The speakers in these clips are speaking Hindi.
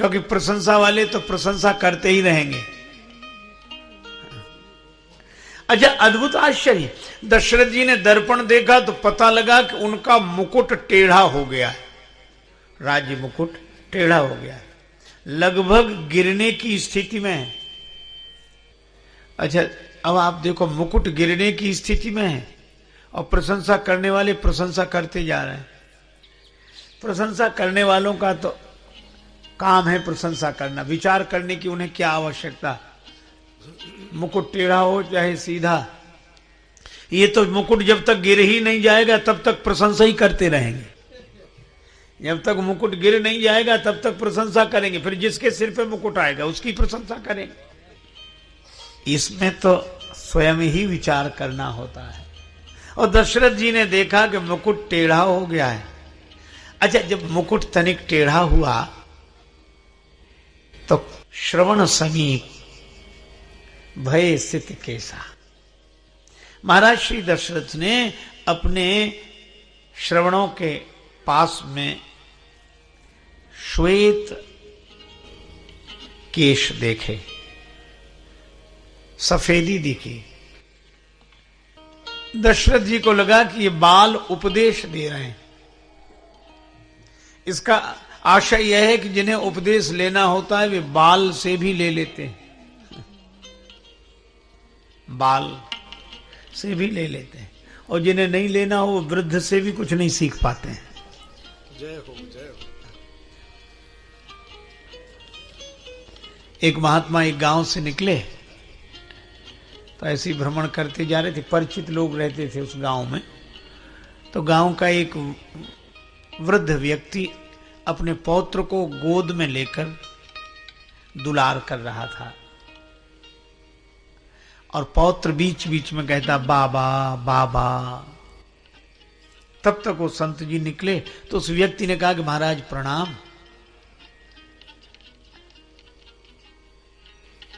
क्योंकि प्रशंसा वाले तो प्रशंसा करते ही रहेंगे। अच्छा, अद्भुत आश्चर्य, दशरथ जी ने दर्पण देखा तो पता लगा कि उनका मुकुट टेढ़ा हो गया है, राज्य मुकुट टेढ़ा हो गया है, लगभग गिरने की स्थिति में है। अच्छा, अब आप देखो, मुकुट गिरने की स्थिति में है और प्रशंसा करने वाले प्रशंसा करते जा रहे हैं। प्रशंसा करने वालों का तो काम है प्रशंसा करना, विचार करने की उन्हें क्या आवश्यकता, मुकुट टेढ़ा हो चाहे सीधा। ये तो मुकुट जब तक गिर ही नहीं जाएगा तब तक प्रशंसा ही करते रहेंगे, जब तक मुकुट गिर नहीं जाएगा तब तक प्रशंसा करेंगे, फिर जिसके सिर पे मुकुट आएगा उसकी प्रशंसा करेंगे। इसमें तो स्वयं ही विचार करना होता है। और दशरथ जी ने देखा कि मुकुट टेढ़ा हो गया है। अच्छा, जब मुकुट तनिक टेढ़ा हुआ तो श्रवण समीप भय स्थित केसा, महाराज श्री दशरथ ने अपने श्रवणों के पास में श्वेत केश देखे, सफेदी दिखी। दशरथ जी को लगा कि ये बाल उपदेश दे रहे हैं। इसका आशय यह है कि जिन्हें उपदेश लेना होता है वे बाल से भी ले लेते हैं, बाल से भी ले लेते हैं, और जिन्हें नहीं लेना हो वो वृद्ध से भी कुछ नहीं सीख पाते हैं। जय हो, जय हो। एक महात्मा एक गांव से निकले तो ऐसे ही भ्रमण करते जा रहे थे, परिचित लोग रहते थे उस गांव में। तो गांव का एक वृद्ध व्यक्ति अपने पौत्र को गोद में लेकर दुलार कर रहा था और पौत्र बीच बीच में कहता बाबा बाबा। तब तक वो संत जी निकले तो उस व्यक्ति ने कहा कि महाराज प्रणाम,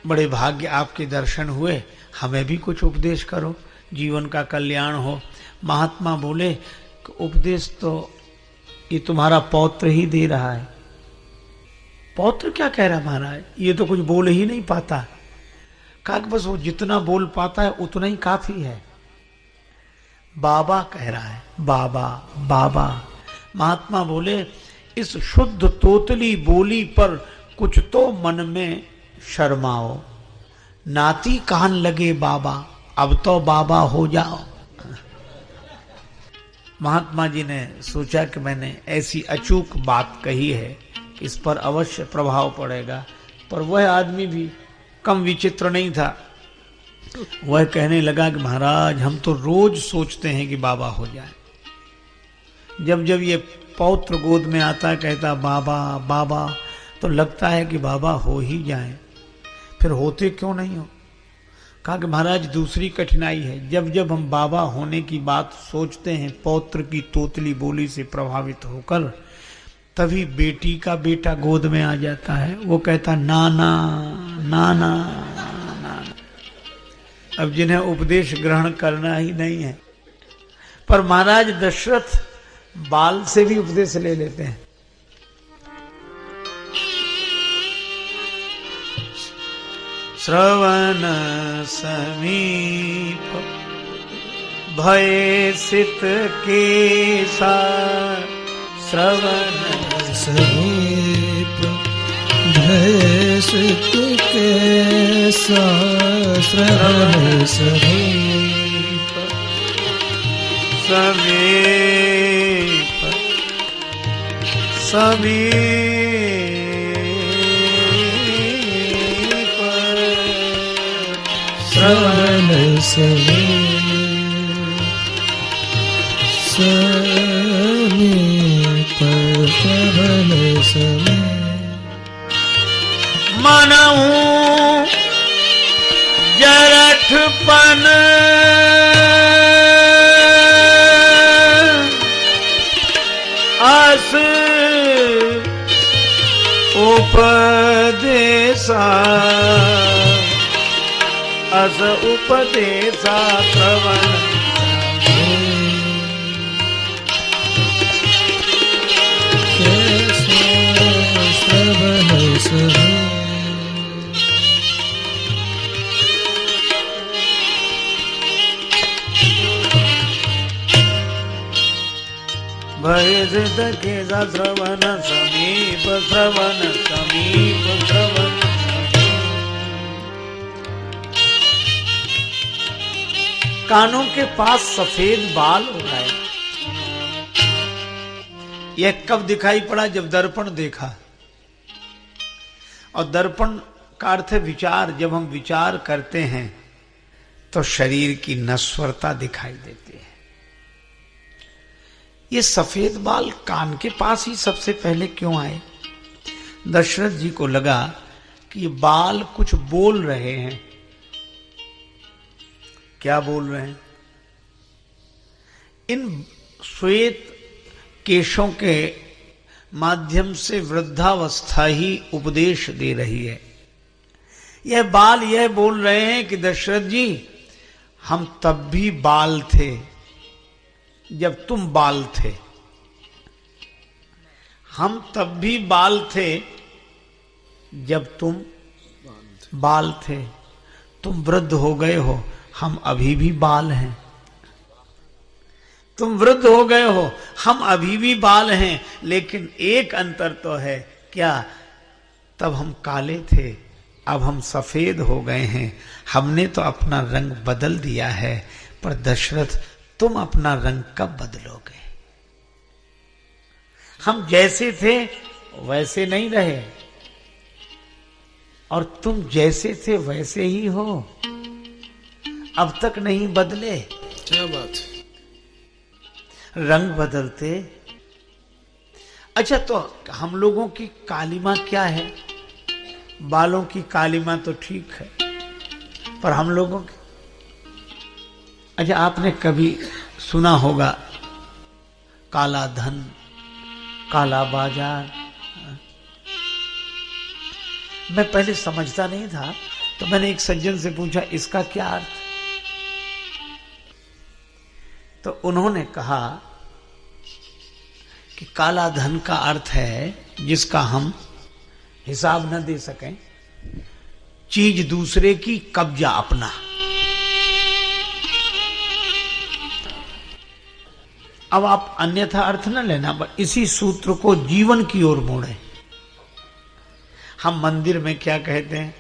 बड़े भाग्य आपके दर्शन हुए, हमें भी कुछ उपदेश करो, जीवन का कल्याण हो। महात्मा बोले कि उपदेश तो ये तुम्हारा पौत्र ही दे रहा है। पौत्र क्या कह रहा है महाराज, ये तो कुछ बोल ही नहीं पाता। कहा कि बस वो जितना बोल पाता है उतना ही काफी है। बाबा कह रहा है, बाबा बाबा। महात्मा बोले इस शुद्ध तोतली बोली पर कुछ तो मन में शर्माओ, नाती कान लगे बाबा, अब तो बाबा हो जाओ। महात्मा जी ने सोचा कि मैंने ऐसी अचूक बात कही है, इस पर अवश्य प्रभाव पड़ेगा। पर वह आदमी भी कम विचित्र नहीं था। वह कहने लगा कि महाराज हम तो रोज सोचते हैं कि बाबा हो जाए। जब जब ये पौत्र गोद में आता कहता बाबा बाबा, तो लगता है कि बाबा हो ही जाए, फिर होते क्यों नहीं हो। कहा कि महाराज दूसरी कठिनाई है, जब जब हम बाबा होने की बात सोचते हैं पौत्र की तोतली बोली से प्रभावित होकर, तभी बेटी का बेटा गोद में आ जाता है। वो कहता नाना नाना नाना। अब जिन्हें उपदेश ग्रहण करना ही नहीं है, पर महाराज दशरथ बाल से भी उपदेश ले लेते हैं। श्रवण समीप भय सित केसा, श्रवण समीप भय सित केसा, श्रवण समीप समीप समीप श्रवण समीप समीप श्रवण समीप। मनहु जरठपन अस उपदेशा, अस उपदेशा श्रवण श्रवण शब्द के श्रवण समीप, श्रवण समीप, श्रवण कानों के पास सफेद बाल हो गए। यह कब दिखाई पड़ा? जब दर्पण देखा। और दर्पण का अर्थ है विचार। जब हम विचार करते हैं तो शरीर की नश्वरता दिखाई देती है। ये सफेद बाल कान के पास ही सबसे पहले क्यों आए? दशरथ जी को लगा कि ये बाल कुछ बोल रहे हैं। क्या बोल रहे हैं? इन श्वेत केशों के माध्यम से वृद्धावस्था ही उपदेश दे रही है। यह बाल यह बोल रहे हैं कि दशरथ जी, हम तब भी बाल थे जब तुम बाल थे। हम तब भी बाल थे जब तुम बाल थे। तुम वृद्ध हो गए हो, हम अभी भी बाल हैं। तुम वृद्ध हो गए हो, हम अभी भी बाल हैं। लेकिन एक अंतर तो है। क्या? तब हम काले थे, अब हम सफेद हो गए हैं। हमने तो अपना रंग बदल दिया है। पर दशरथ, तुम अपना रंग कब बदलोगे? हम जैसे थे वैसे नहीं रहे, और तुम जैसे थे वैसे ही हो, अब तक नहीं बदले। क्या बात है। रंग बदलते। अच्छा, तो हम लोगों की कालिमा क्या है? बालों की कालिमा तो ठीक है, पर हम लोगों की, अच्छा आपने कभी सुना होगा काला धन, काला बाजार। मैं पहले समझता नहीं था, तो मैंने एक सज्जन से पूछा इसका क्या अर्थ? तो उन्होंने कहा कि काला धन का अर्थ है जिसका हम हिसाब न दे सकें, चीज दूसरे की, कब्जा अपना। अब आप अन्यथा अर्थ न लेना, पर इसी सूत्र को जीवन की ओर मोड़े। हम मंदिर में क्या कहते हैं?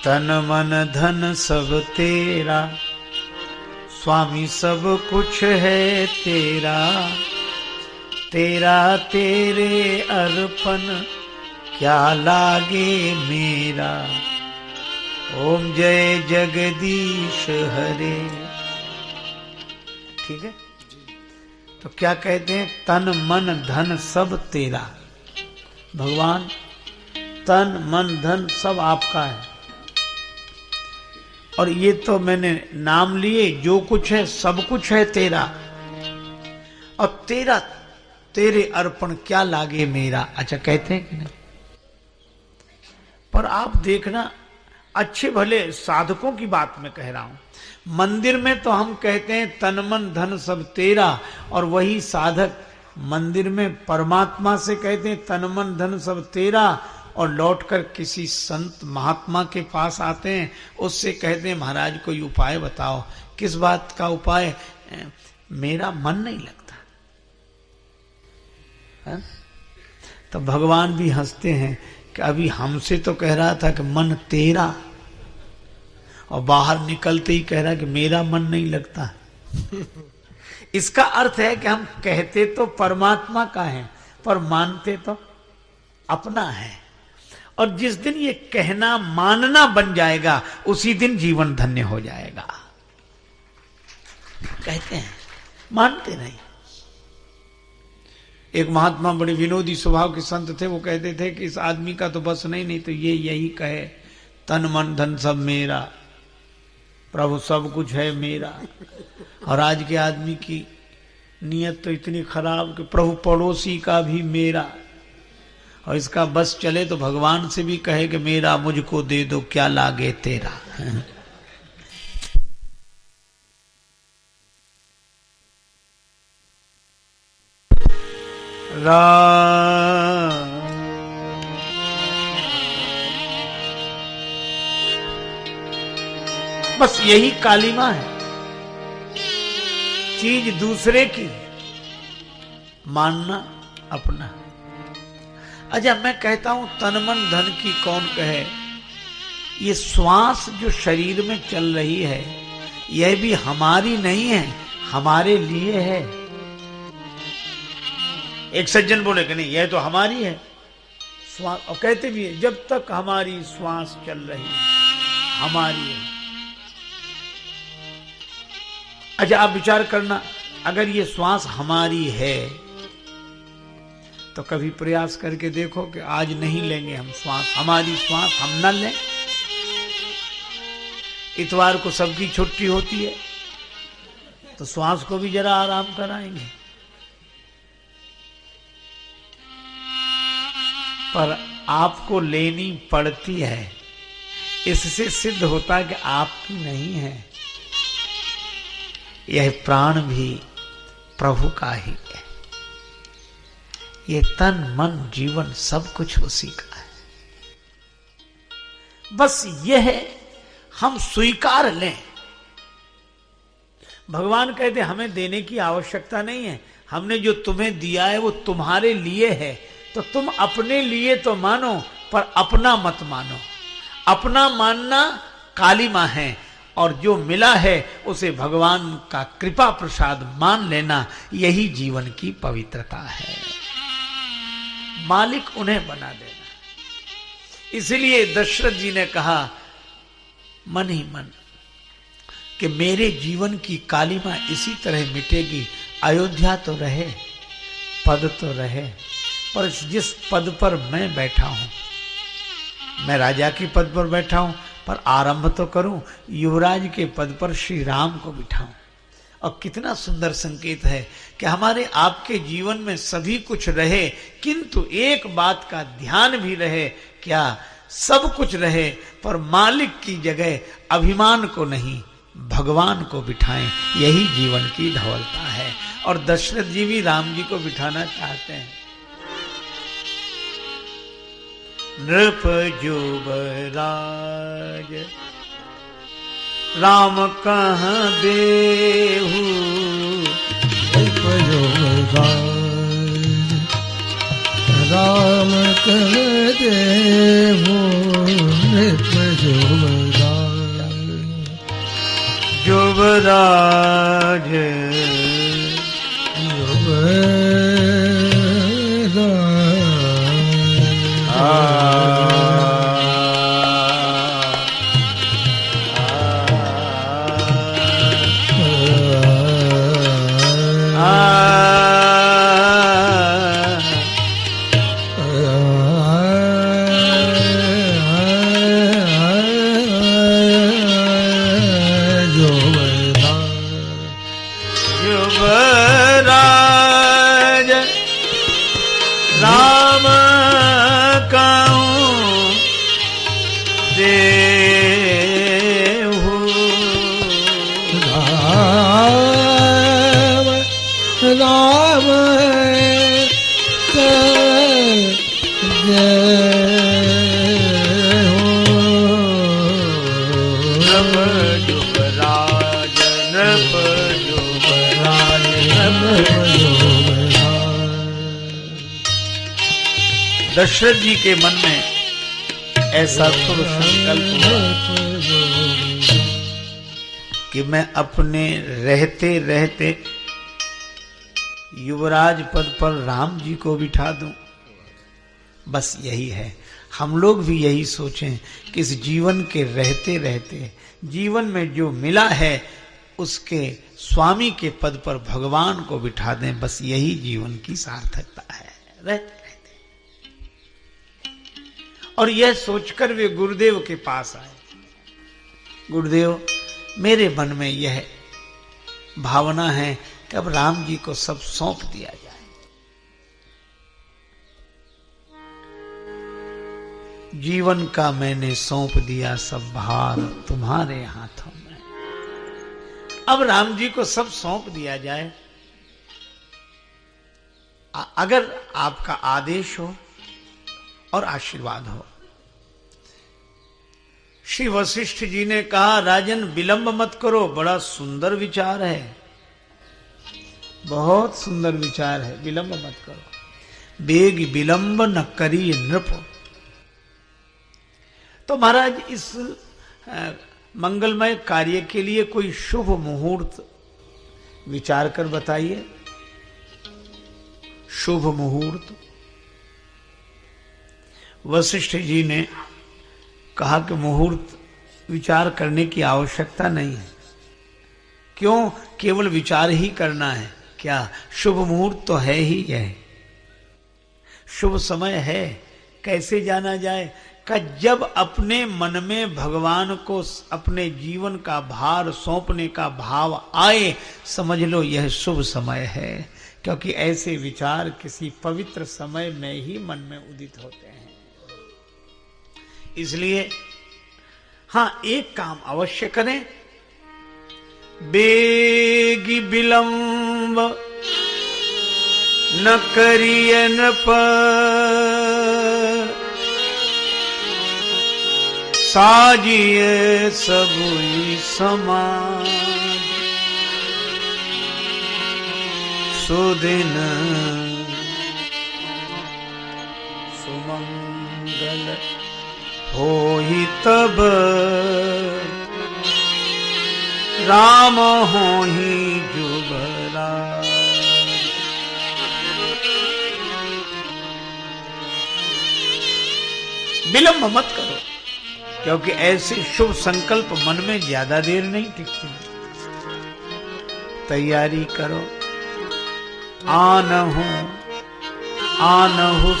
तन मन धन सब तेरा, स्वामी सब कुछ है तेरा, तेरा तेरे अर्पण क्या लागे मेरा। ओम जय जगदीश हरे। ठीक है? तो क्या कहते हैं? तन मन धन सब तेरा। भगवान, तन मन धन सब आपका है। और ये तो मैंने नाम लिए, जो कुछ है सब कुछ है तेरा, और तेरा तेरे अर्पण क्या लागे मेरा। अच्छा कहते हैं कि नहीं? पर आप देखना, अच्छे भले साधकों की बात मैं कह रहा हूं। मंदिर में तो हम कहते हैं तन मन धन सब तेरा, और वही साधक मंदिर में परमात्मा से कहते हैं तन मन धन सब तेरा, और लौटकर किसी संत महात्मा के पास आते हैं, उससे कहते हैं महाराज कोई उपाय बताओ। किस बात का उपाय? मेरा मन नहीं लगता है? तो भगवान भी हंसते हैं कि अभी हमसे तो कह रहा था कि मन तेरा, और बाहर निकलते ही कह रहा कि मेरा मन नहीं लगता। इसका अर्थ है कि हम कहते तो परमात्मा का है, पर मानते तो अपना है। और जिस दिन ये कहना मानना बन जाएगा, उसी दिन जीवन धन्य हो जाएगा। कहते हैं, मानते नहीं। एक महात्मा बड़े विनोदी स्वभाव के संत थे, वो कहते थे कि इस आदमी का तो बस नहीं तो ये यही कहे तन मन धन सब मेरा, प्रभु सब कुछ है मेरा। और आज के आदमी की नीयत तो इतनी खराब कि प्रभु पड़ोसी का भी मेरा, और इसका बस चले तो भगवान से भी कहे कि मेरा मुझको दे दो क्या लागे तेरा। बस यही कालिमा है। चीज दूसरे की, मानना अपना। अच्छा, मैं कहता हूं तन मन धन की कौन कहे, ये श्वास जो शरीर में चल रही है यह भी हमारी नहीं है, हमारे लिए है। एक सज्जन बोले कि नहीं यह तो हमारी है श्वास, और कहते भी है जब तक हमारी श्वास चल रही है हमारी है। अच्छा, आप विचार करना, अगर ये श्वास हमारी है तो कभी प्रयास करके देखो कि आज नहीं लेंगे हम श्वास, हमारी श्वास हम न लें। इतवार को सबकी छुट्टी होती है तो श्वास को भी जरा आराम कराएंगे। पर आपको लेनी पड़ती है, इससे सिद्ध होता है कि आपकी नहीं है। यह प्राण भी प्रभु का ही है, ये तन मन जीवन सब कुछ उसी का है। बस यह हम स्वीकार लें। भगवान कहते हमें देने की आवश्यकता नहीं है, हमने जो तुम्हें दिया है वो तुम्हारे लिए है, तो तुम अपने लिए तो मानो पर अपना मत मानो। अपना मानना कालिमा है, और जो मिला है उसे भगवान का कृपा प्रसाद मान लेना, यही जीवन की पवित्रता है। मालिक उन्हें बना देना। इसलिए दशरथ जी ने कहा मन ही मन कि मेरे जीवन की कालिमा इसी तरह मिटेगी। अयोध्या तो रहे, पद तो रहे, पर जिस पद पर मैं बैठा हूं, मैं राजा के पद पर बैठा हूं, पर आरंभ तो करूं युवराज के पद पर श्री राम को बिठाऊं। और कितना सुंदर संकेत है कि हमारे आपके जीवन में सभी कुछ रहे, किंतु एक बात का ध्यान भी रहे, क्या सब कुछ रहे पर मालिक की जगह अभिमान को नहीं भगवान को बिठाएं, यही जीवन की धवलता है। और दशरथ जी भी राम जी को बिठाना चाहते हैं। नृप युवराज राम कहाँ देहु, नृप युवराज राम कहाँ देहु, नृप युवराज युवराज दशरथ जी के मन में ऐसा तो संकल्प हुआ कि मैं अपने रहते रहते युवराज पद पर राम जी को बिठा दूं। बस यही है, हम लोग भी यही सोचें कि इस जीवन के रहते रहते जीवन में जो मिला है उसके स्वामी के पद पर भगवान को बिठा दें। बस यही जीवन की सार्थकता है, रहते। और यह सोचकर वे गुरुदेव के पास आए। गुरुदेव, मेरे मन में यह भावना है कि अब राम जी को सब सौंप दिया जाए। जीवन का मैंने सौंप दिया सब भार तुम्हारे हाथों में। अब राम जी को सब सौंप दिया जाए। अगर आपका आदेश हो और आशीर्वाद हो। श्री वशिष्ठ जी ने कहा, राजन विलंब मत करो, बड़ा सुंदर विचार है। बहुत सुंदर विचार है, विलंब मत करो। बेग विलंब न करिए नृप। तो महाराज इस मंगलमय कार्य के लिए कोई शुभ मुहूर्त विचार कर बताइए। शुभ मुहूर्त। वशिष्ठ जी ने कहा कि मुहूर्त विचार करने की आवश्यकता नहीं है। क्यों? केवल विचार ही करना है। क्या शुभ मुहूर्त तो है ही है, शुभ समय है। कैसे जाना जाए? कि जब अपने मन में भगवान को अपने जीवन का भार सौंपने का भाव आए, समझ लो यह शुभ समय है। क्योंकि ऐसे विचार किसी पवित्र समय में ही मन में उदित होते हैं। इसलिए हाँ, एक काम अवश्य करें। बेगी विलंब न करिए नृप, साजिए सबुई समाज, सुदिन सुमंगल होई तब, राम होई जुबराज। विलंब मत करो, क्योंकि ऐसे शुभ संकल्प मन में ज्यादा देर नहीं टिकती। तैयारी करो। आनहु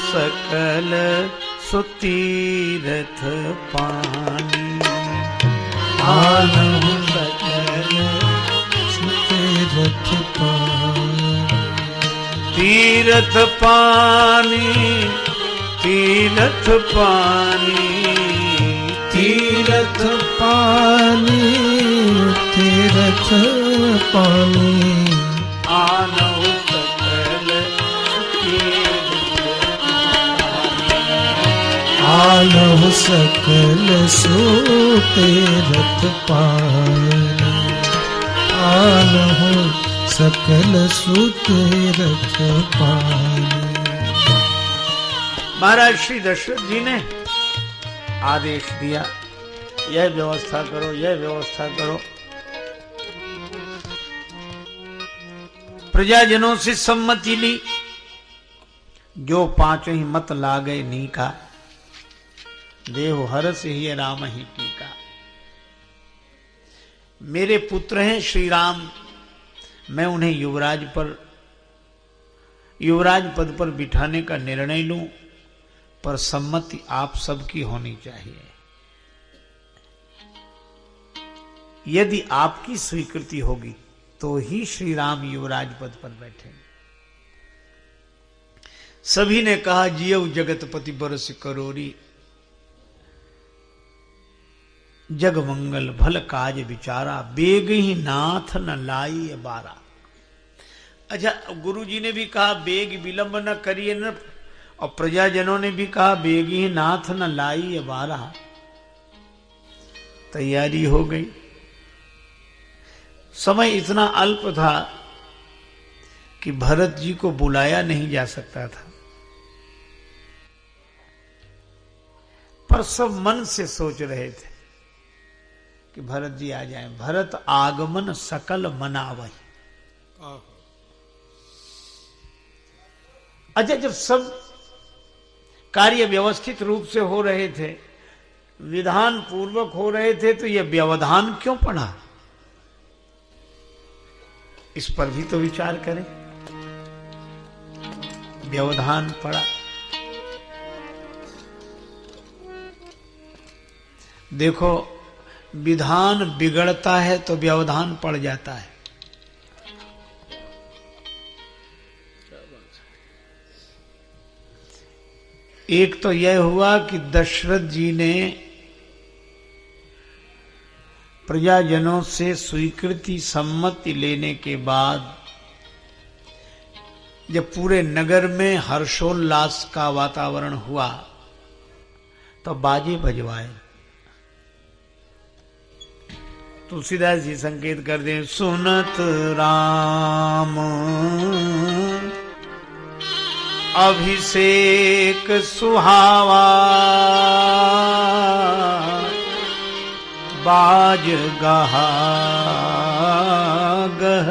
सकल सुतीरथ पानी, आनहु सकल सुतीरथ पानी, तीरथ पानी, तीरथ पानी, तीरथ पानी, तीरथ पानी, आनहु सकल आनहु सकल सुतीरथ पानी, आनहु सकल सुतीरथ पानी। महाराज श्री दशरथ जी ने आदेश दिया, यह व्यवस्था करो, यह व्यवस्था करो। प्रजाजनों से सम्मति ली। जो पांच ही मत लागे नीका, देव हरस ही राम ही टीका। मेरे पुत्र हैं श्री राम, मैं उन्हें युवराज पद पर बिठाने का निर्णय लूं, पर सम्मति आप सबकी होनी चाहिए। यदि आपकी स्वीकृति होगी तो ही श्री राम युवराज पद पर बैठेंगे। सभी ने कहा, जियऊ जगतपति बरस करोरी, जग मंगल भल काज विचारा, बेग ही नाथ न लाई बारा। अच्छा, गुरु जी ने भी कहा बेग विलंब न करिए न, और प्रजाजनों ने भी कहा बेग ही नाथ न लाई बारा। तैयारी हो गई। समय इतना अल्प था कि भरत जी को बुलाया नहीं जा सकता था, पर सब मन से सोच रहे थे कि भरत जी आ जाएं। भरत आगमन सकल मनावहि। अच्छा, जब सब कार्य व्यवस्थित रूप से हो रहे थे, विधान पूर्वक हो रहे थे, तो यह व्यवधान क्यों पड़ा? इस पर भी तो विचार करें। व्यवधान पड़ा। देखो, विधान बिगड़ता है तो व्यवधान पड़ जाता है। एक तो यह हुआ कि दशरथ जी ने प्रजाजनों से स्वीकृति सम्मति लेने के बाद जब पूरे नगर में हर्षोल्लास का वातावरण हुआ तो बाजे बजवाए तुलसीदास जी संकेत कर दें, सुनत राम अभिषेक सुहावा, बाज गहा गह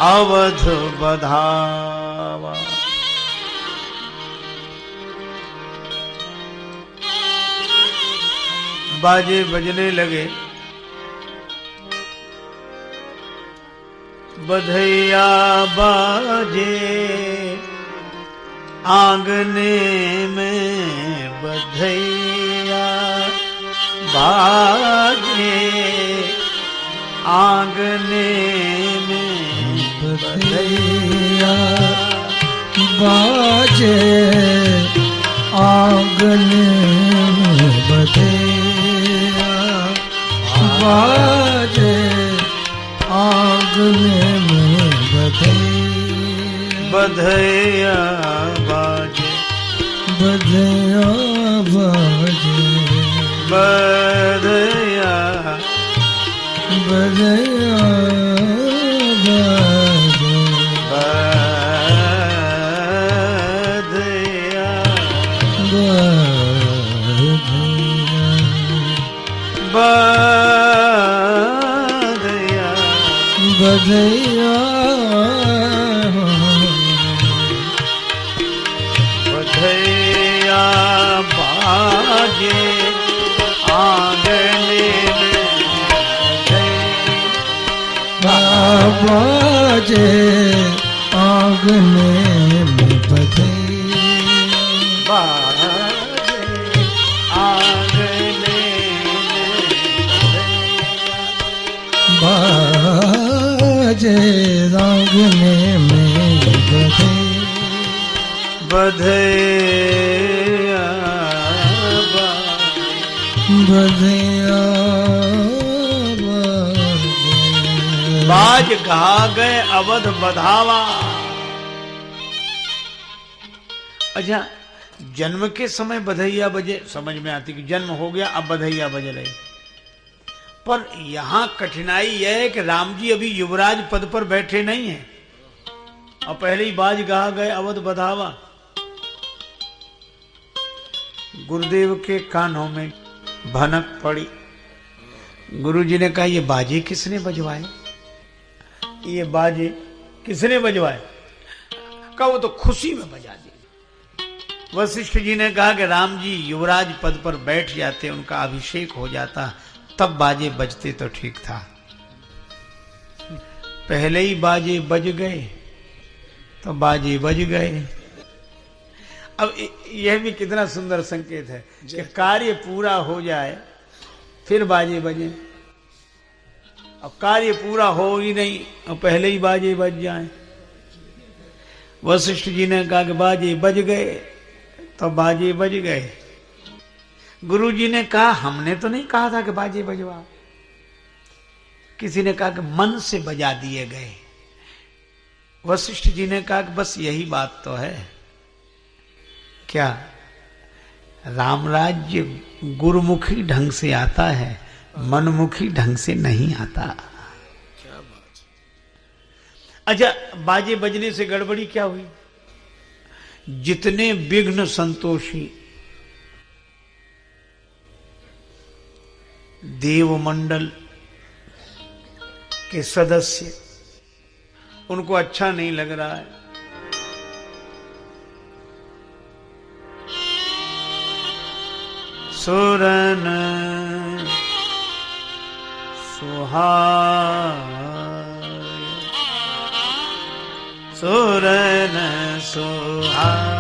अवध बधावा। बाजे बजने लगे, बधैया बाजे आंगने में, बधैया बाजे आंगने में, बधैया बाजे आंगने में, बधैया बाजे आंगने में, बधैया बाजे, बधैया बाजे, बधैया बधैया बाजे, बधैया बधैया बधैया बाजे आंगने में, बाजे आंगने में, बधैया बाजे आंगने में, बाजे आंगने में, बधैया बधैया बाज गा गए अवध बधावा। अच्छा, जन्म के समय बधैया बजे समझ में आती कि जन्म हो गया अब बधैया बज रहे, पर यहां कठिनाई यह है कि राम जी अभी युवराज पद पर बैठे नहीं हैं और पहले ही बाज गा गए अवध बधावा। गुरुदेव के कानों में भनक पड़ी। गुरुजी ने कहा, ये बाजे किसने बजवाए, ये बाजे किसने बजवाए? कहा वो तो खुशी में बजा दिए। वशिष्ठ जी ने कहा कि राम जी युवराज पद पर बैठ जाते, उनका अभिषेक हो जाता, तब बाजे बजते तो ठीक था। पहले ही बाजे बज गए तो बाजे बज गए। अब यह भी कितना सुंदर संकेत है कि कार्य पूरा हो जाए फिर बाजे बजे। अब कार्य पूरा हो ही नहीं और पहले ही बाजे बज जाए। वशिष्ठ जी ने कहा कि बाजे बज गए तो बाजे बज गए। गुरु जी ने कहा, हमने तो नहीं कहा था कि बाजे बजवा। किसी ने कहा कि मन से बजा दिए गए। वशिष्ठ जी ने कहा कि बस यही बात तो है। क्या राम राज्य गुरुमुखी ढंग से आता है, मनमुखी ढंग से नहीं आता। क्या बात। अच्छा, बाजे बजने से गड़बड़ी क्या हुई? जितने विघ्न संतोषी देवमंडल के सदस्य, उनको अच्छा नहीं लग रहा है। सुरन सुहाय, सुरन सुहाय,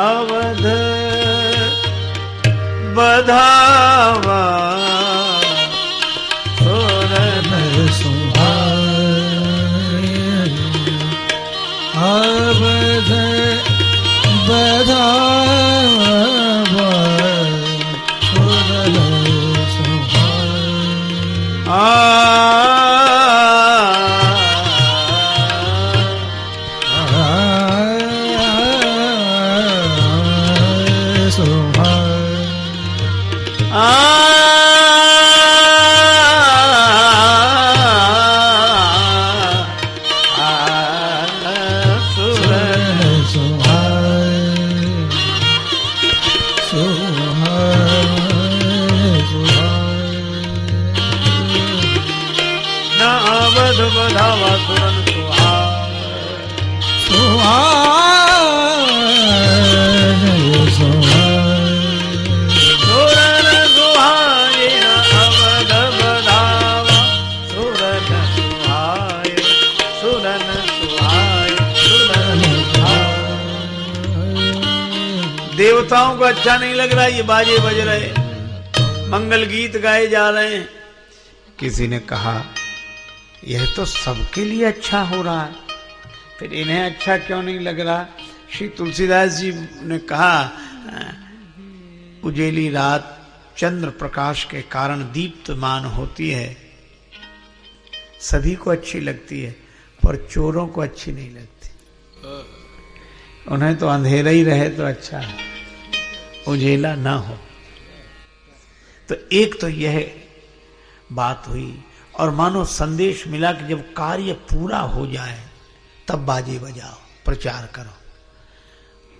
अवध बधावा, सुरन सुहाय, अवध बधावा, सुरन सुहाय, आ सूरन सुहाए सूरन सुहाए अवध बधावा सूरन सुहाए सूरन सुहाए सूरन सुहाए। देवताओं को अच्छा नहीं लग रहा ये बाजे बज रहे, मंगल गीत गाए जा रहे हैं। किसी ने कहा यह तो सबके लिए अच्छा हो रहा है, फिर इन्हें अच्छा क्यों नहीं लग रहा? श्री तुलसीदास जी ने कहा उजेली रात चंद्र प्रकाश के कारण दीप्तमान होती है, सभी को अच्छी लगती है, पर चोरों को अच्छी नहीं लगती। उन्हें तो अंधेरा ही रहे तो अच्छा है, उजेला ना हो। तो एक तो यह बात हुई, और मानो संदेश मिला कि जब कार्य पूरा हो जाए तब बाजे बजाओ, प्रचार करो,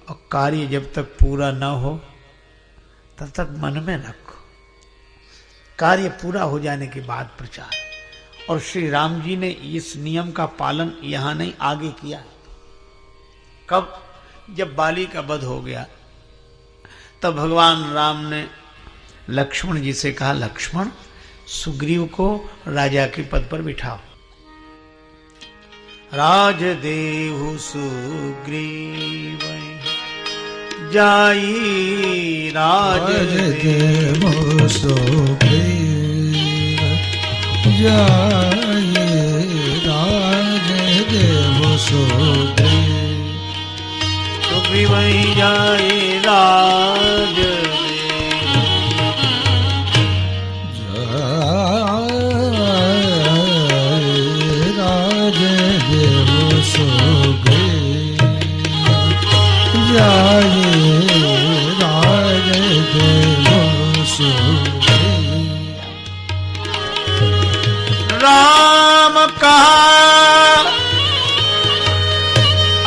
और कार्य जब तक पूरा न हो तब तक मन में रखो। कार्य पूरा हो जाने के बाद प्रचार। और श्री राम जी ने इस नियम का पालन यहां नहीं आगे किया। कब? जब बाली का वध हो गया तब भगवान राम ने लक्ष्मण जी से कहा, लक्ष्मण सुग्रीव को राजा के पद पर बिठाओ। राज देहु सुग्रीव जाई राज देव सुग्रीव जाई राज देव सुग्रीव जाई राज राम कहा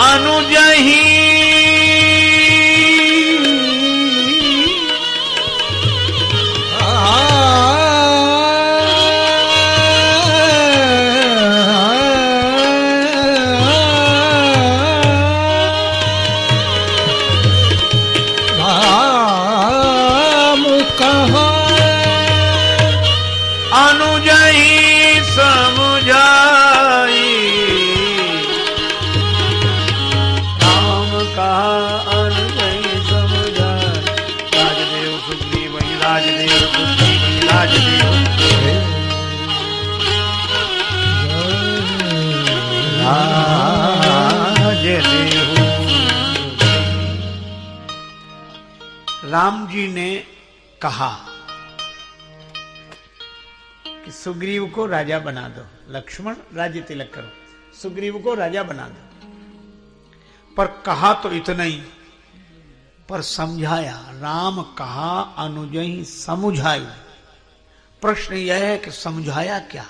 अनुजही राम जी ने कहा कि सुग्रीव को राजा बना दो। लक्ष्मण राज्य तिलक करो, सुग्रीव को राजा बना दो। पर कहा तो इतना ही, पर समझाया। राम कहा अनुजहि समुझायु। प्रश्न यह है कि समझाया क्या?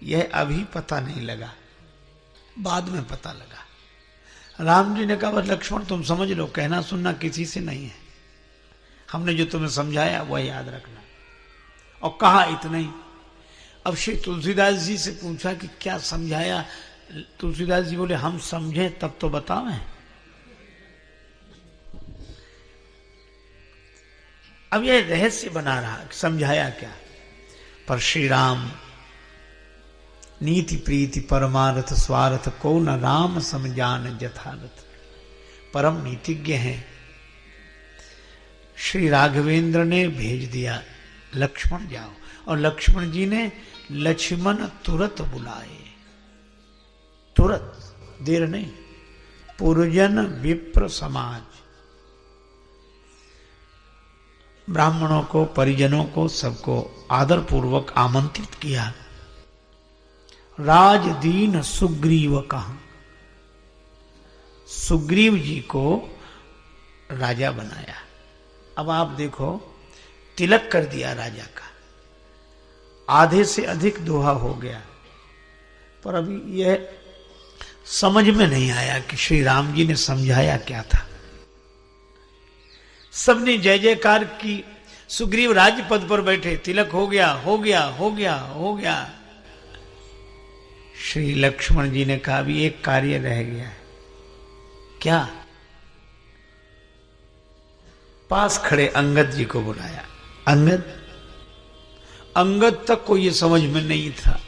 यह अभी पता नहीं लगा, बाद में पता लगा। राम जी ने कहा बस लक्ष्मण तुम समझ लो, कहना सुनना किसी से नहीं है, हमने जो तुम्हें समझाया वह याद रखना। और कहा इतना ही। अब श्री तुलसीदास जी से पूछा कि क्या समझाया? तुलसीदास जी बोले हम समझे तब तो बतावें। अब यह रहस्य बना रहा कि समझाया क्या। पर श्री राम नीति प्रीति परमार्थ स्वार्थ को न राम समझान यथार्थ, परम नीतिज्ञ हैं। श्री राघवेंद्र ने भेज दिया लक्ष्मण जाओ, और लक्ष्मण जी ने लक्ष्मण तुरंत बुलाए, तुरंत, देर नहीं। पुरजन विप्र समाज, ब्राह्मणों को, परिजनों को, सबको आदर पूर्वक आमंत्रित किया। राजदीन सुग्रीव कहा, सुग्रीव जी को राजा बनाया। अब आप देखो, तिलक कर दिया राजा का, आधे से अधिक दोहा हो गया। पर अभी यह समझ में नहीं आया कि श्री राम जी ने समझाया क्या था। सबने जय जयकार की, सुग्रीव राज्य पद पर बैठे, तिलक हो गया, हो गया, हो गया, हो गया। श्री लक्ष्मण जी ने कहा अभी एक कार्य रह गया है। क्या? पास खड़े अंगद जी को बुलाया। अंगद तक को यह समझ में नहीं था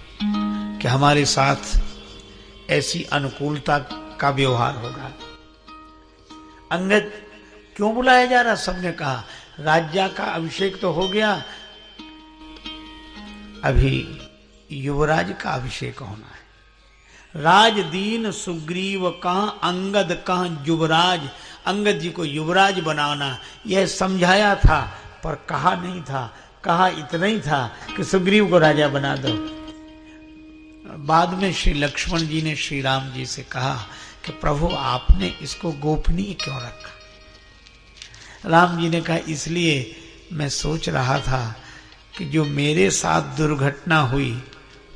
कि हमारे साथ ऐसी अनुकूलता का व्यवहार होगा। अंगद क्यों बुलाया जा रहा? सबने कहा राज्य का अभिषेक तो हो गया, अभी युवराज का अभिषेक होना है। राज दीन सुग्रीव कहां, अंगद कहां युवराज। अंगद जी को युवराज बनाना यह समझाया था, पर कहा नहीं था। कहा इतना ही था कि सुग्रीव को राजा बना दो। बाद में श्री लक्ष्मण जी ने श्री राम जी से कहा कि प्रभु आपने इसको गोपनीय क्यों रखा? राम जी ने कहा इसलिए मैं सोच रहा था कि जो मेरे साथ दुर्घटना हुई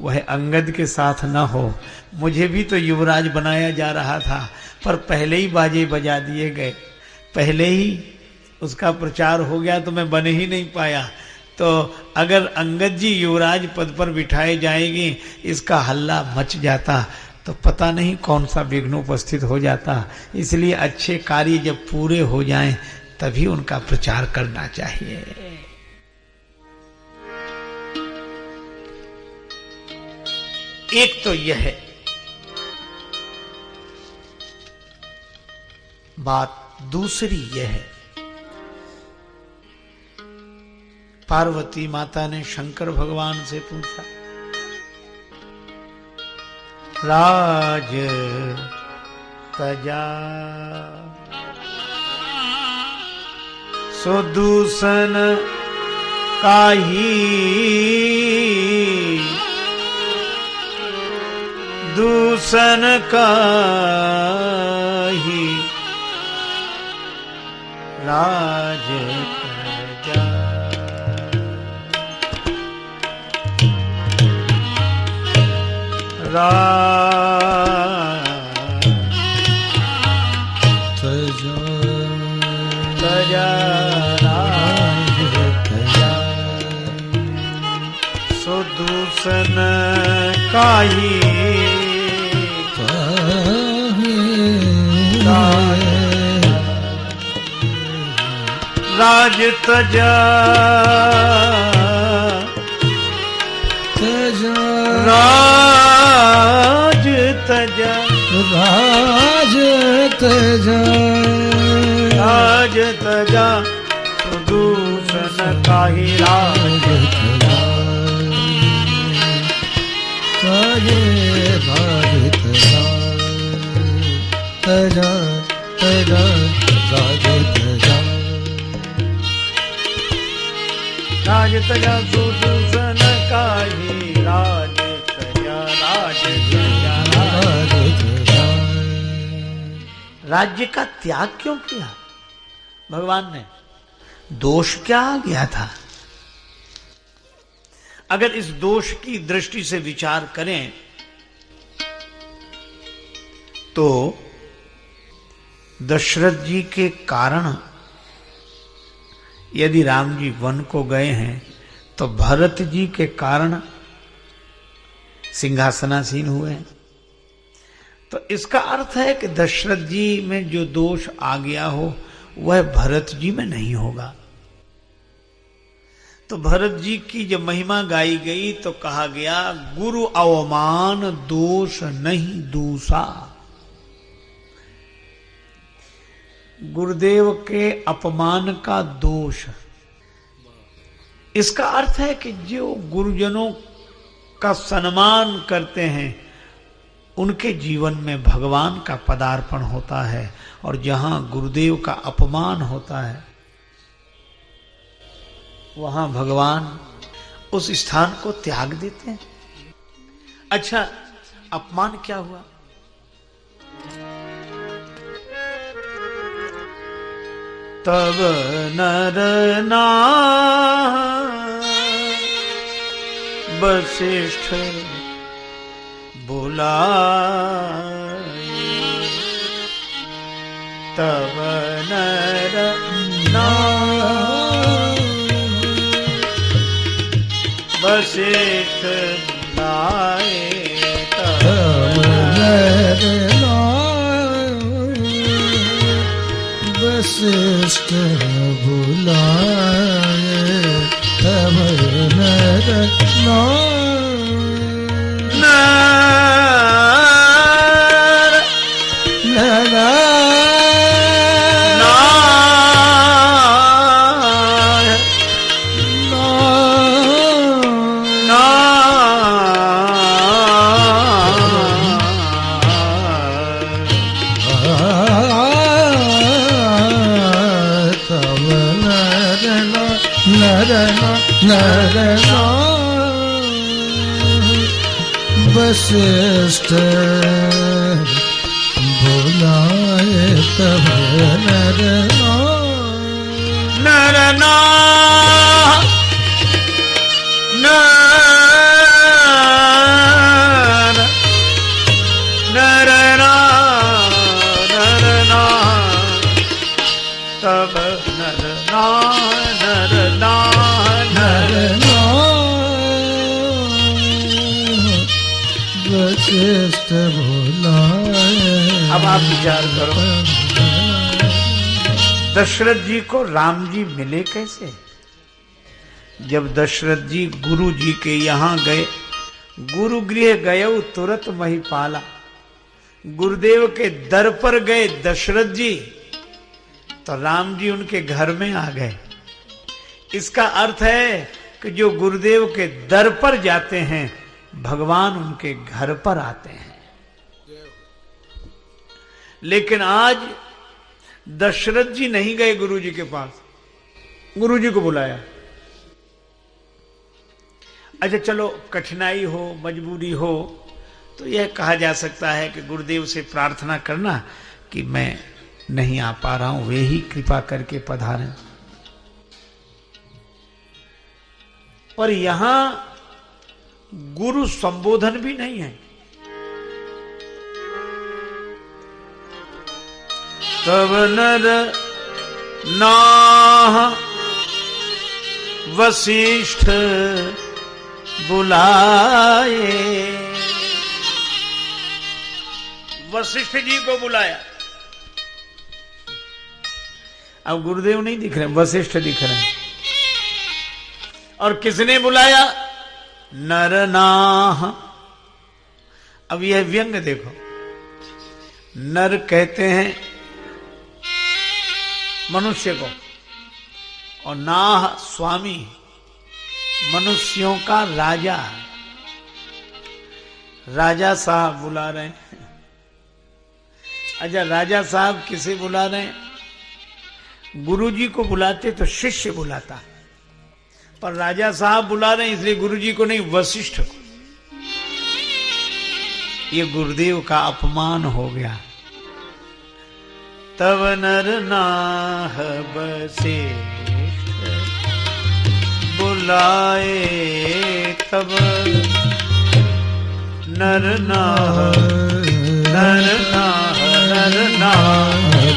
वह अंगद के साथ न हो। मुझे भी तो युवराज बनाया जा रहा था, पर पहले ही बाजे बजा दिए गए, पहले ही उसका प्रचार हो गया तो मैं बन ही नहीं पाया। तो अगर अंगद जी युवराज पद पर बिठाए जाएंगे, इसका हल्ला मच जाता तो पता नहीं कौन सा विघ्न उपस्थित हो जाता। इसलिए अच्छे कार्य जब पूरे हो जाएं तभी उनका प्रचार करना चाहिए। एक तो यह है बात। दूसरी यह है, पार्वती माता ने शंकर भगवान से पूछा, राज तजा सो दूषण काहि, दूषण काहि राज तजा। सो दूषण काहि राज तजा, राज तजा, राज तजा, राज तजा दूषण काहि राज तजा। तजा तजा राज तजा, राज तजा दूषण काहि राज तजा, राज तजा, राज तजा। राज्य का त्याग क्यों किया भगवान ने? दोष क्या आ गया था? अगर इस दोष की दृष्टि से विचार करें तो दशरथ जी के कारण यदि राम जी वन को गए हैं तो भरत जी के कारण सिंहासनासीन हुए हैं। तो इसका अर्थ है कि दशरथ जी में जो दोष आ गया हो वह भरत जी में नहीं होगा। तो भरत जी की जब महिमा गाई गई तो कहा गया गुरु अवमान दोष नहीं दूसा। गुरुदेव के अपमान का दोष, इसका अर्थ है कि जो गुरुजनों का सम्मान करते हैं उनके जीवन में भगवान का पदार्पण होता है, और जहां गुरुदेव का अपमान होता है वहां भगवान उस स्थान को त्याग देते हैं। अच्छा, अपमान क्या हुआ? तब नर नाम वशिष्ठ बुलाए, तब नर नाम वशिष्ठ बुलाए तब नर नार वशिष्ठ बुलाए तब नर वशिष्ठ बुलाए तब नर तब वशिष्ठ बुलाए। अब आप विचार करो, दशरथ जी को राम जी मिले कैसे? जब दशरथ जी गुरु जी के यहाँ गए, गुरु गृह गए तुरंत महिपाला, गुरुदेव के दर पर गए दशरथ जी, तो राम जी उनके घर में आ गए। इसका अर्थ है कि जो गुरुदेव के दर पर जाते हैं, भगवान उनके घर पर आते हैं। लेकिन आज दशरथ जी नहीं गए गुरु जी के पास, गुरु जी को बुलाया। अच्छा चलो, कठिनाई हो, मजबूरी हो, तो यह कहा जा सकता है कि गुरुदेव से प्रार्थना करना कि मैं नहीं आ पा रहा हूं, वे ही कृपा करके पधारें। और यहां गुरु संबोधन भी नहीं है। तब नर नाह वशिष्ठ बुलाए, वशिष्ठ जी को बुलाया। अब गुरुदेव नहीं दिख रहे, वशिष्ठ दिख रहे हैं। और किसने बुलाया? नरनाह। अब यह व्यंग देखो, नर कहते हैं मनुष्य को, और नाह स्वामी, मनुष्यों का राजा। राजा साहब बुला रहे हैं। अच्छा, राजा साहब किसे बुला रहे हैं? गुरुजी को बुलाते तो शिष्य बुलाता, पर राजा साहब बुला रहे हैं इसलिए गुरुजी को नहीं, वशिष्ठ को। ये गुरुदेव का अपमान हो गया। तब नर नाह वशिष्ठ बुलाए, तब नर नाह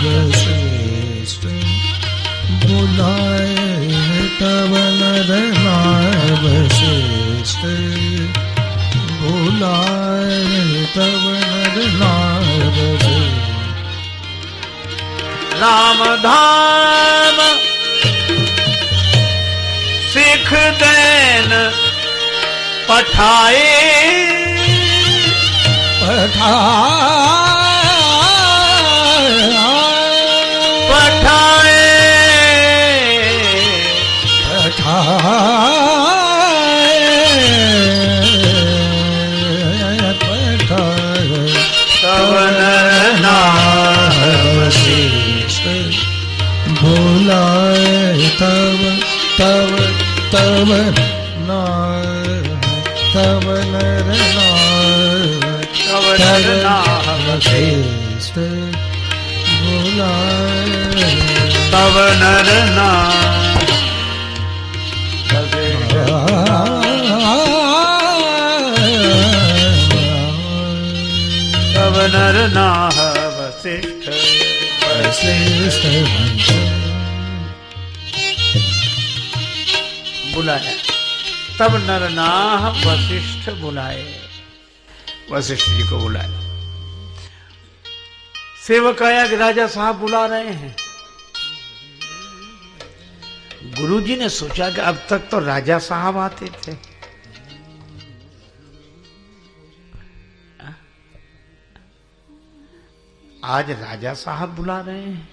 वशिष्ठ बुलाए, तब नर नाह वशिष्ठ बुलाए, तब नर नाह वशिष्ठ। राम धाम सिख दैन पठाए, तब नर नाह वशिष्ठ बुलाए, तब नर नाह वशिष्ठ बुलाए, तब नर नाह तब नर नाह वशिष्ठ बुलाया, तब नरनाह वशिष्ठ बुलाए, वशिष्ठ जी को बुलाए। सेवक आया कि राजा साहब बुला रहे हैं। गुरुजी ने सोचा कि अब तक तो राजा साहब आते थे, आज राजा साहब बुला रहे हैं।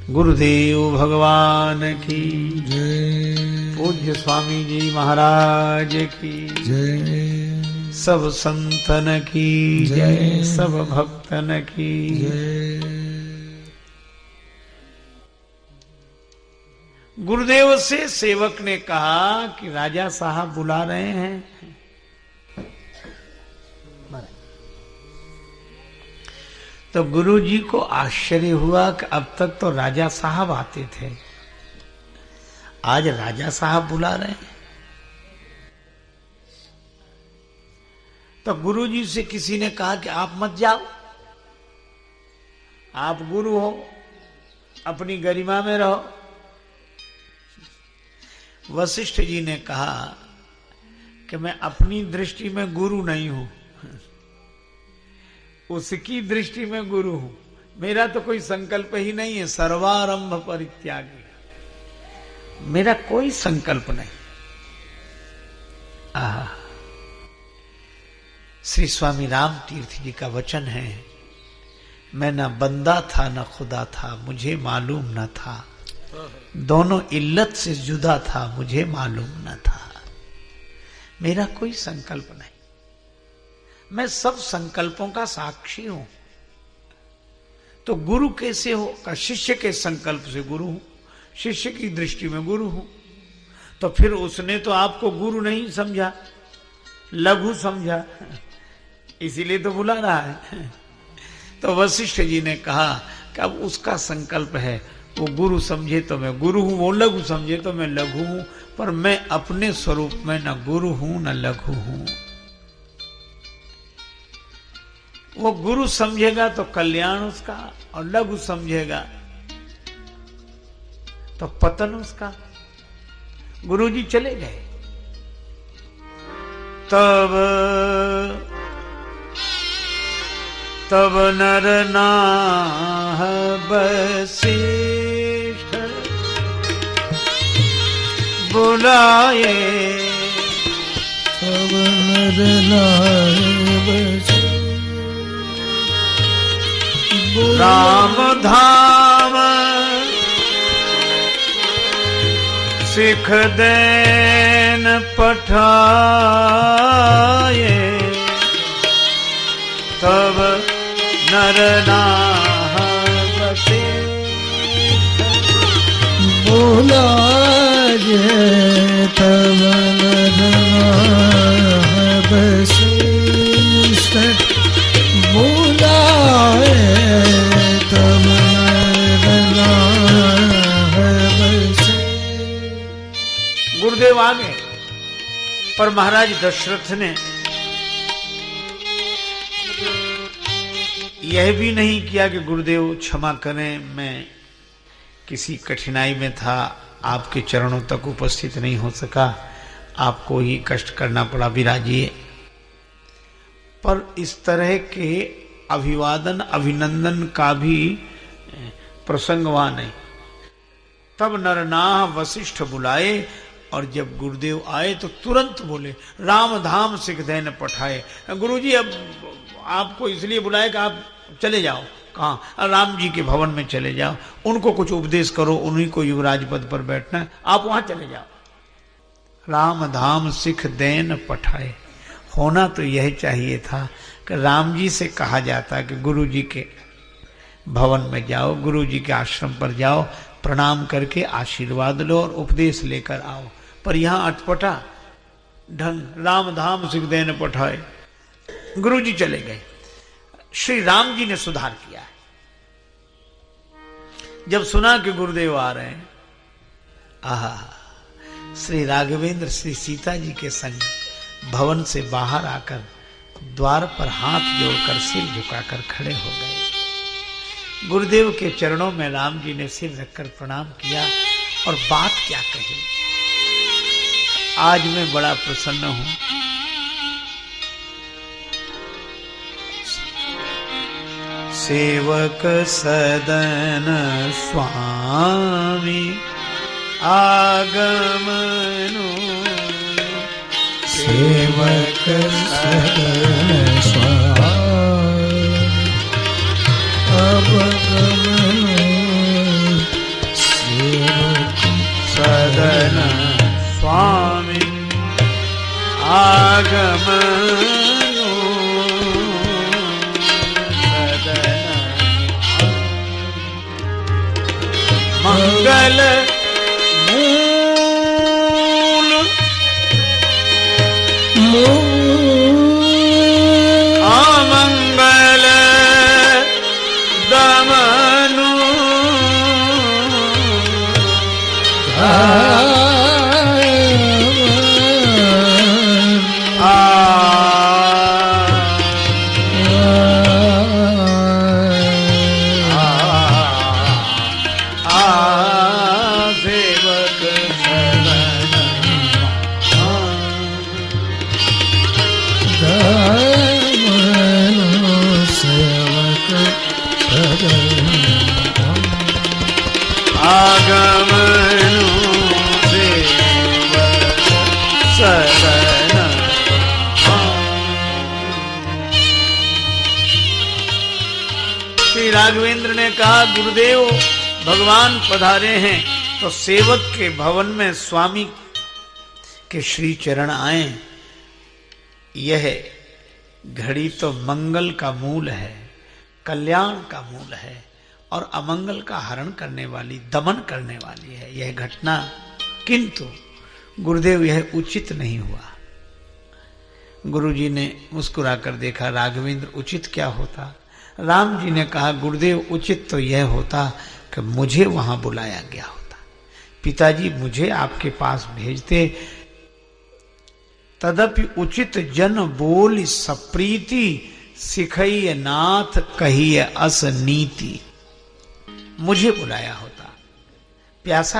गुरुदेव भगवान की जय, पूज्य स्वामी जी महाराज की जय, सब संतन की जय, सब भक्तन की जय। गुरुदेव से सेवक ने कहा कि राजा साहब बुला रहे हैं। तो गुरुजी को आश्चर्य हुआ कि अब तक तो राजा साहब आते थे, आज राजा साहब बुला रहे हैं। तो गुरुजी से किसी ने कहा कि आप मत जाओ, आप गुरु हो, अपनी गरिमा में रहो। वशिष्ठ जी ने कहा कि मैं अपनी दृष्टि में गुरु नहीं हूं, उसकी दृष्टि में गुरु हूं। मेरा तो कोई संकल्प ही नहीं है, सर्वारंभ परित्यागी, मेरा कोई संकल्प नहीं। आहा, श्री स्वामी राम तीर्थ जी का वचन है, मैं न बंदा था न खुदा था, मुझे मालूम न था, दोनों इल्लत से जुदा था, मुझे मालूम न था। मेरा कोई संकल्प नहीं, मैं सब संकल्पों का साक्षी हूं। तो गुरु कैसे हो? का शिष्य के संकल्प से गुरु हूं, शिष्य की दृष्टि में गुरु हूं। तो फिर उसने तो आपको गुरु नहीं समझा, लघु समझा, इसीलिए तो बुला रहा है। तो वशिष्ठ जी ने कहा कि अब उसका संकल्प है, वो गुरु समझे तो मैं गुरु हूं, वो लघु समझे तो मैं लघु हूं, पर मैं अपने स्वरूप में न गुरु हूं न लघु हूं। वो गुरु समझेगा तो कल्याण उसका, और लघु समझेगा तो पतन उसका। गुरुजी चले गए। तब नर नाह वशिष्ठ बुलाए, तब नर नाह राम धाम सिख देन पठाए, तब नर नाह वशिष्ठ बुलाए, तब नर नाह वशिष्ठ बुलाए, तब नर नाह वशिष्ठ। गुरुदेव आ गए, पर महाराज दशरथ ने यह भी नहीं किया कि गुरुदेव क्षमा करें, मैं किसी कठिनाई में था, आपके चरणों तक उपस्थित नहीं हो सका, आपको ही कष्ट करना पड़ा, विराजिए। पर इस तरह के अभिवादन अभिनंदन का भी प्रसंग वहां नहीं। तब नरनाह वशिष्ठ बुलाए, और जब गुरुदेव आए तो तुरंत बोले, राम धाम सिख देन पठाए। गुरुजी अब आपको इसलिए बुलाए कि आप चले जाओ। कहाँ? राम जी के भवन में चले जाओ, उनको कुछ उपदेश करो, उन्हीं को युवराज पद पर बैठना है, आप वहां चले जाओ। राम धाम सिख देन पठाए। होना तो यह चाहिए था कि राम जी से कहा जाता कि गुरु जी के भवन में जाओ, गुरु जी के आश्रम पर जाओ, प्रणाम करके आशीर्वाद लो और उपदेश लेकर आओ। पर यहां अटपटा ढंग, राम धाम सिख देन पठाए। गुरु जी चले गए। श्री राम जी ने सुधार किया है। जब सुना कि गुरुदेव आ रहे हैं, आहा, श्री राघवेंद्र श्री सीता जी के संग भवन से बाहर आकर द्वार पर हाथ जोड़कर सिर झुकाकर खड़े हो गए। गुरुदेव के चरणों में राम जी ने सिर रखकर प्रणाम किया और बात क्या कही। आज मैं बड़ा प्रसन्न हूं। सेवक सदन स्वामी आगमनु, सेवक सदन स्वामी आगमनु, सेवक सदन स्वामी आगमनु, सदन मंगल अमंगल दमनु, सेवक आगमनु, सेवक सदन। श्री राघवेंद्र ने कहा, गुरुदेव भगवान पधारे हैं तो सेवक के भवन में स्वामी के श्री चरण आए। यह घड़ी तो मंगल का मूल है, कल्याण का मूल है और अमंगल का हरण करने वाली, दमन करने वाली है यह घटना। किंतु गुरुदेव यह उचित नहीं हुआ। गुरुजी ने मुस्कुराकर देखा, राघवेंद्र उचित क्या होता? राम जी ने कहा, गुरुदेव उचित तो यह होता कि मुझे वहां बुलाया गया होता, पिताजी मुझे आपके पास भेजते। तदपि उचित जन बोल सप्रीति, सिखइय नाथ कहिए अस नीति। मुझे बुलाया होता, प्यासा